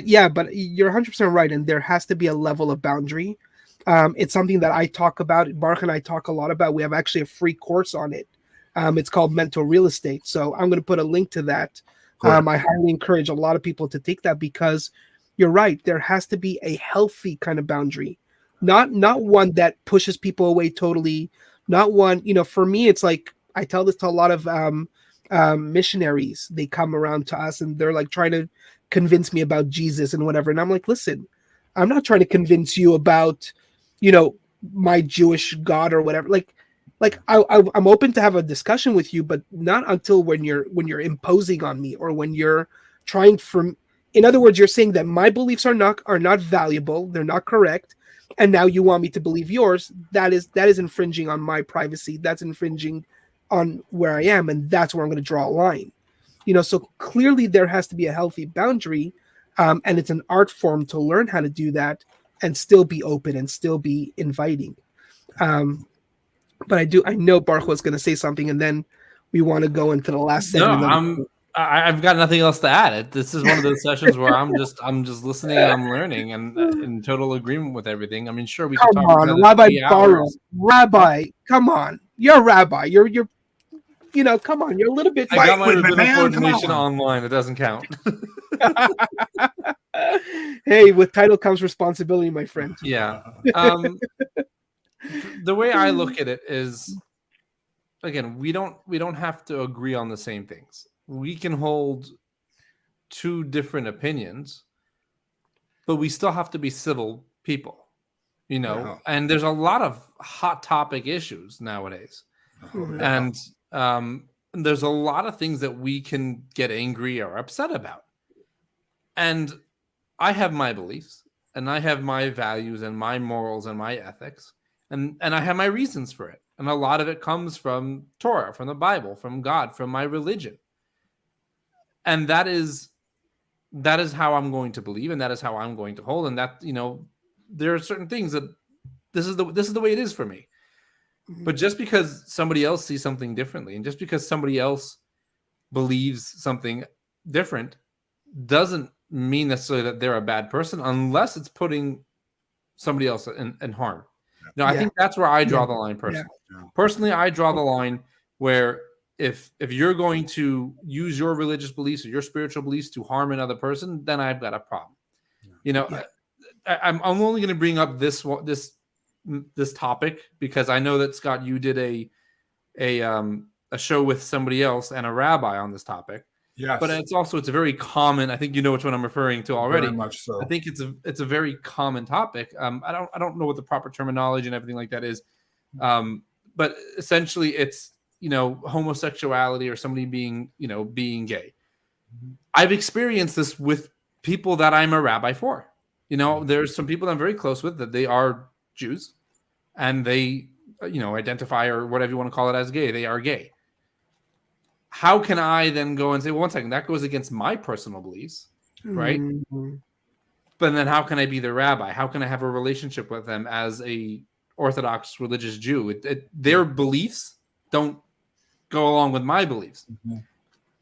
you're 100% right, and there has to be a level of boundary. It's something that I talk about. Baruch and I talk a lot about. We have actually a free course on it. It's called Mental Real Estate. So I'm going to put a link to that. I highly encourage a lot of people to take that, because you're right. There has to be a healthy kind of boundary, not one that pushes people away totally. Not one, for me, it's like, I tell this to a lot of missionaries. They come around to us and they're like trying to convince me about Jesus and whatever. And I'm like, listen, I'm not trying to convince you about, my Jewish God or whatever. I'm open to have a discussion with you, but not until when you're imposing on me, or when you're trying from. In other words, you're saying that my beliefs are not valuable, they're not correct, and now you want me to believe yours. That is infringing on my privacy. That's infringing on where I am, and that's where I'm going to draw a line. So clearly there has to be a healthy boundary, and it's an art form to learn how to do that and still be open and still be inviting. But I know Baruch was going to say something, and then we want to go into the last segment. No, I've got nothing else to add. This is one of those sessions where I'm just listening and I'm learning and in total agreement with everything. I mean, sure, we can talk about Rabbi Baruch. Rabbi, come on, you're a rabbi. You're come on, you're a little bit. I got my rabbinical ordination online. It doesn't count. Hey, with title comes responsibility, my friend. Yeah. The way I look at it is, again, we don't have to agree on the same things. We can hold two different opinions, but we still have to be civil people, Yeah. and there's a lot of hot topic issues nowadays. Mhm. And there's a lot of things that we can get angry or upset about. And I have my beliefs, and I have my values and my morals and my ethics, and I have my reasons for it. And a lot of it comes from Torah, from the Bible, from God, from my religion. And that is how I'm going to believe, and that is how I'm going to hold. And that, there are certain things that this is the way it is for me. But just because somebody else sees something differently, and just because somebody else believes something different, doesn't mean necessarily that they're a bad person, unless it's putting somebody else in harm. I Yeah. think that's where I draw the line personally. Yeah. Personally, I draw the line where if you're going to use your religious beliefs or your spiritual beliefs to harm another person, then I've got a problem. I'm only going to bring up this topic because I know that, Scott, you did a show with somebody else and a rabbi on this topic. Yes. But it's a very common. I think you know which one I'm referring to already. Very much so. I think it's a very common topic. I don't know what the proper terminology and everything like that is, but essentially it's homosexuality or somebody being gay. I've experienced this with people that I'm a rabbi for. There's some people that I'm very close with that they are Jews, and they identify, or whatever you want to call it, as gay. They are gay. How can I then go and say, well, one second, that goes against my personal beliefs, right? Mhm. But then how can I be the rabbi? How can I have a relationship with them as a Orthodox religious Jew? Their beliefs don't go along with my beliefs. Mm-hmm.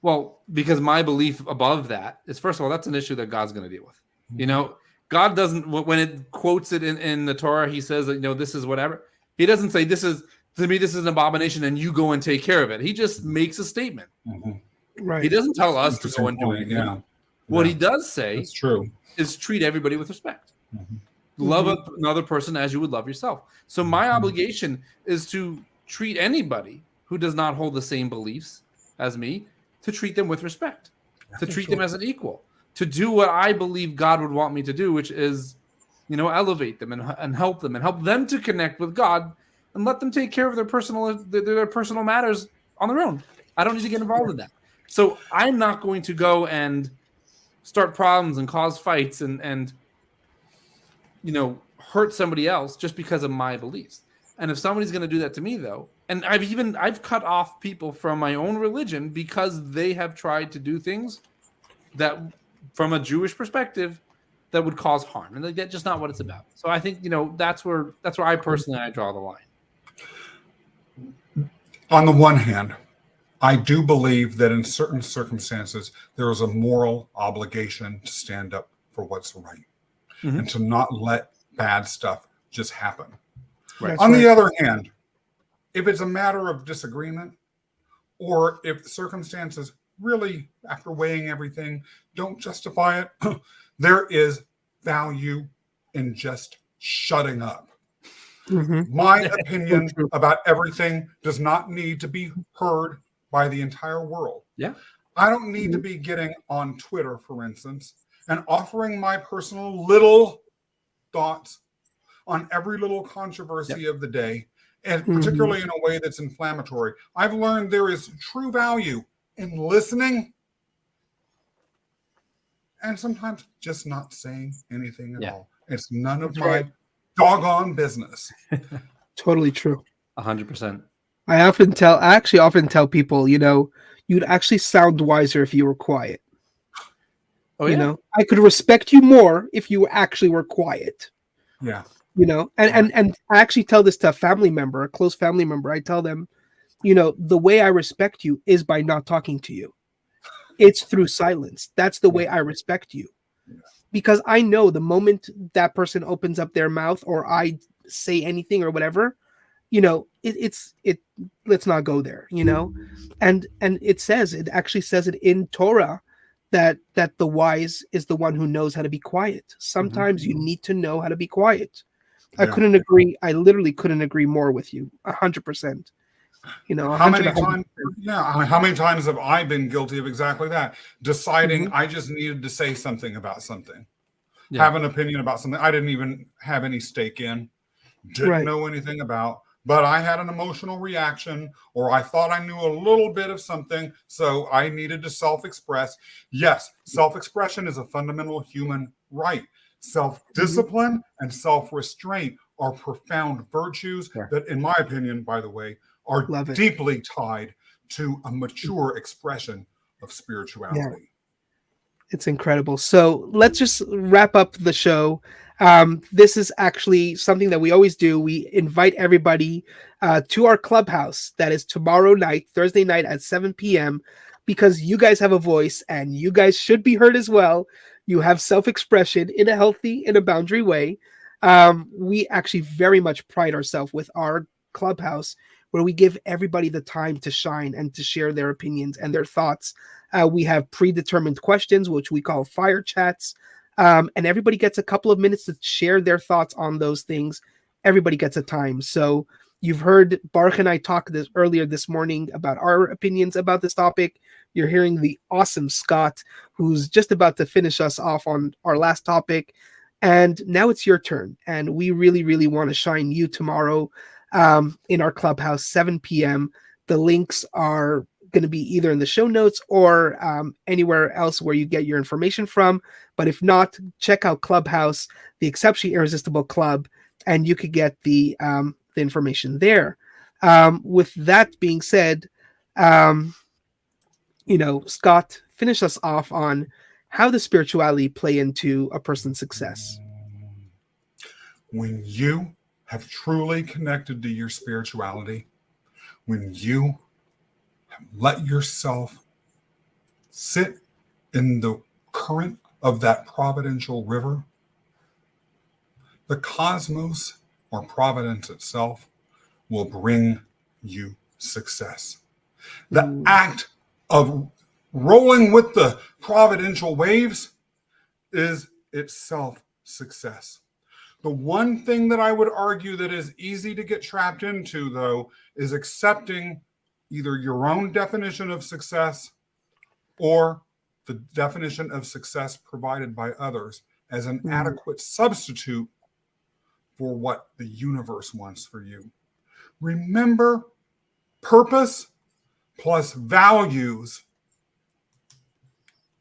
Well, because my belief above that is, first of all, that's an issue that God's going to deal with. Mm-hmm. God doesn't, when it quotes it in the Torah, he says that, this is whatever. He doesn't say this is an abomination and you go and take care of it. He just makes a statement. Mm-hmm. Right. He doesn't tell us to go and do anything. Yeah. What he does say That's true. is treat everybody with respect. Mm-hmm. Love another person as you would love yourself. So my obligation is to treat anybody who does not hold the same beliefs as me, to treat them with respect, to treat them as an equal, to do what I believe God would want me to do, which is, elevate them and help them to connect with God, and let them take care of their personal matters on their own. I don't need to get involved in that. So I'm not going to go and start problems and cause fights and hurt somebody else just because of my beliefs. And if somebody's going to do that to me, though, and I've cut off people from my own religion because they have tried to do things that, from a Jewish perspective, that would cause harm, and that's just not what it's about. So I think that's where I personally draw the line. On the one hand, I do believe that in certain circumstances there is a moral obligation to stand up for what's right, and to not let bad stuff just happen. Right. On the other hand, if it's a matter of disagreement, or if the circumstances really, after weighing everything, don't justify it, there is value in just shutting up. Mm-hmm. My opinion about everything does not need to be heard by the entire world. Yeah. I don't need to be getting on Twitter, for instance, and offering my personal little thoughts on every little controversy of the day, and particularly in a way that's inflammatory. I've learned there is true value in listening and sometimes just not saying anything at all. It's none of my doggone business. Totally true. 100%. I actually often tell people, you'd actually sound wiser if you were quiet. Oh, yeah. I could respect you more if you actually were quiet. Yeah. And I actually tell this to a close family member. I tell them, the way I respect you is by not talking to you. It's through silence. That's the way I respect you. Because I know the moment that person opens up their mouth or I say anything or whatever, let's not go there, and it actually says it in Torah that the wise is the one who knows how to be quiet. Sometimes you need to know how to be quiet. I literally couldn't agree more with you. 100%. How many times have I been guilty of exactly that? Deciding I just needed to say something about something. have an opinion about something I didn't even have any stake in, didn't Right. know anything about, but I had an emotional reaction, or I thought I knew a little bit of something, so I needed to self-express. Yes, self-expression is a fundamental human right. Self-discipline and self-restraint are profound virtues that, in my opinion, by the way, are Love it. deeply tied to a mature expression of spirituality. It's incredible. So let's just wrap up the show. This is actually something that we always do. We invite everybody to our clubhouse. That is tomorrow night, Thursday night at 7 p.m., because you guys have a voice and you guys should be heard as well. You have self expression in a healthy, in a boundary way. We actually very much pride ourselves with our clubhouse, where we give everybody the time to shine and to share their opinions and their thoughts. We have predetermined questions, which we call fire chats. And everybody gets a couple of minutes to share their thoughts on those things. Everybody gets a time. So you've heard Baruch and I talk earlier this morning about our opinions about this topic. You're hearing the awesome Scott, who's just about to finish us off on our last topic. And now it's your turn. And we really, really want to shine you tomorrow in our clubhouse, 7 p.m. The links are going to be either in the show notes or anywhere else where you get your information from. But if not, check out Clubhouse, the Exceptionally Irresistible Club, and you could get the information there. With that being said, Scott, finish us off on how does spirituality play into a person's success? When you have truly connected to your spirituality, when you let yourself sit in the current of that providential river, the cosmos or providence itself will bring you success. The act of rolling with the providential waves is itself success. The one thing that I would argue that is easy to get trapped into, though, is accepting either your own definition of success or the definition of success provided by others as an adequate substitute for what the universe wants for you. Remember, purpose plus values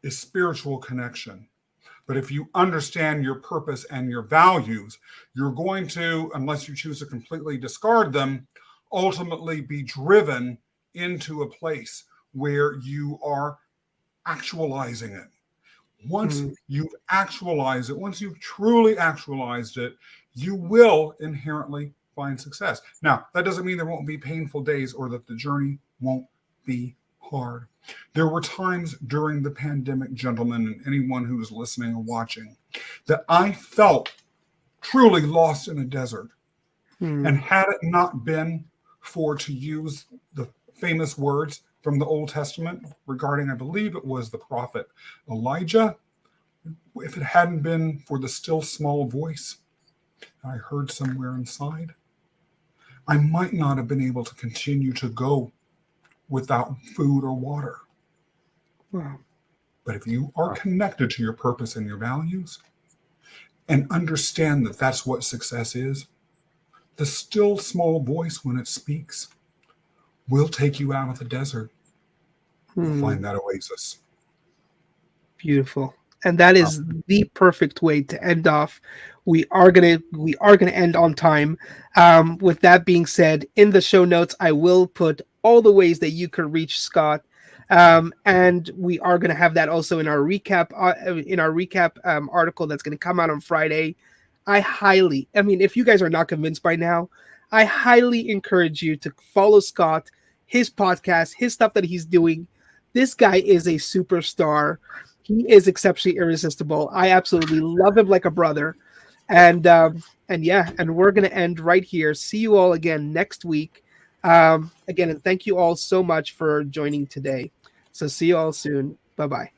is spiritual connection. But if you understand your purpose and your values, you're going to, unless you choose to completely discard them, ultimately be driven into a place where you are actualizing it. Once you've actualized it, once you've truly actualized it, you will inherently find success. Now, that doesn't mean there won't be painful days or that the journey won't be hard. There were times during the pandemic, gentlemen, and anyone who is listening or watching, that I felt truly lost in a desert. And had it not been for, to use the famous words from the Old Testament regarding, I believe it was the prophet Elijah, if it hadn't been for the still small voice I heard somewhere inside, I might not have been able to continue to go without food or water. Wow. But if you are connected to your purpose and your values and understand that that's what success is, the still small voice, when it speaks, will take you out of the desert. You'll find that oasis. Beautiful. And that is the perfect way to end off. We are gonna end on time. With that being said, in the show notes, I will put all the ways that you could reach Scott, and we are gonna have that also in our recap article that's gonna come out on Friday. If you guys are not convinced by now, I highly encourage you to follow Scott, his podcast, his stuff that he's doing. This guy is a superstar. He is exceptionally irresistible. I absolutely love him like a brother. And we're going to end right here. See you all again next week. Again, and thank you all so much for joining today. So see you all soon. Bye-bye.